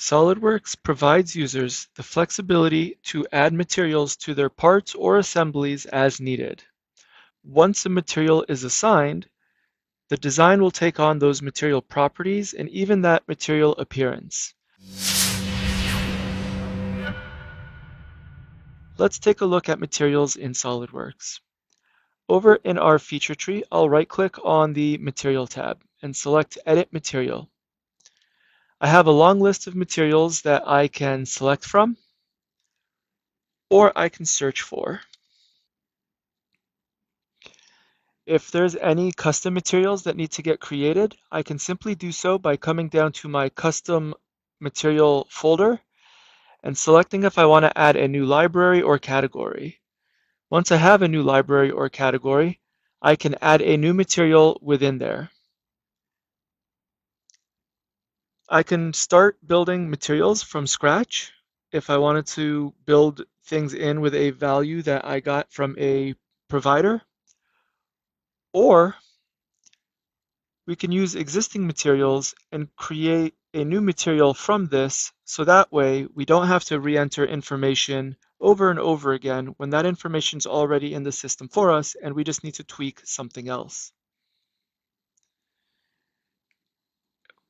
SOLIDWORKS provides users the flexibility to add materials to their parts or assemblies as needed. Once a material is assigned, the design will take on those material properties and even that material appearance. Let's take a look at materials in SOLIDWORKS. Over in our feature tree, I'll right-click on the Material tab and select Edit Material. I have a long list of materials that I can select from, or I can search for. If there's any custom materials that need to get created, I can simply do so by coming down to my custom material folder and selecting if I want to add a new library or category. Once I have a new library or category, I can add a new material within there. I can start building materials from scratch if I wanted to build things in with a value that I got from a provider, or we can use existing materials and create a new material from this, so that way we don't have to re-enter information over and over again when that information is already in the system for us and we just need to tweak something else.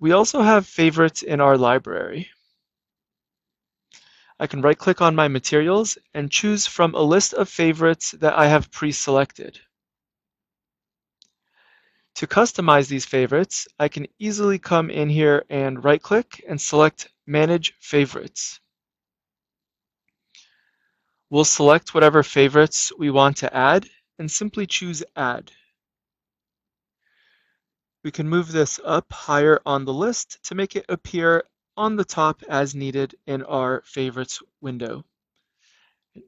We also have favorites in our library. I can right-click on my materials and choose from a list of favorites that I have pre-selected. To customize these favorites, I can easily come in here and right-click and select Manage Favorites. We'll select whatever favorites we want to add and simply choose Add. We can move this up higher on the list to make it appear on the top as needed in our Favorites window.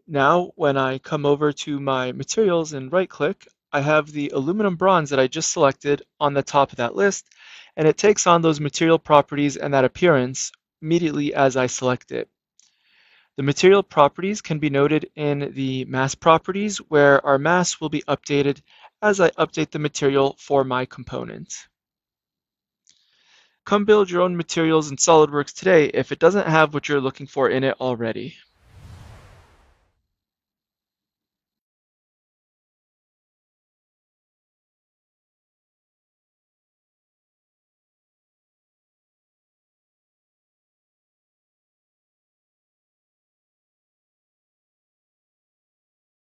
Now, when I come over to my materials and right-click, I have the aluminum bronze that I just selected on the top of that list, and it takes on those material properties and that appearance immediately as I select it. The material properties can be noted in the mass properties, where our mass will be updated as I update the material for my component. Come build your own materials in SOLIDWORKS today if it doesn't have what you're looking for in it already.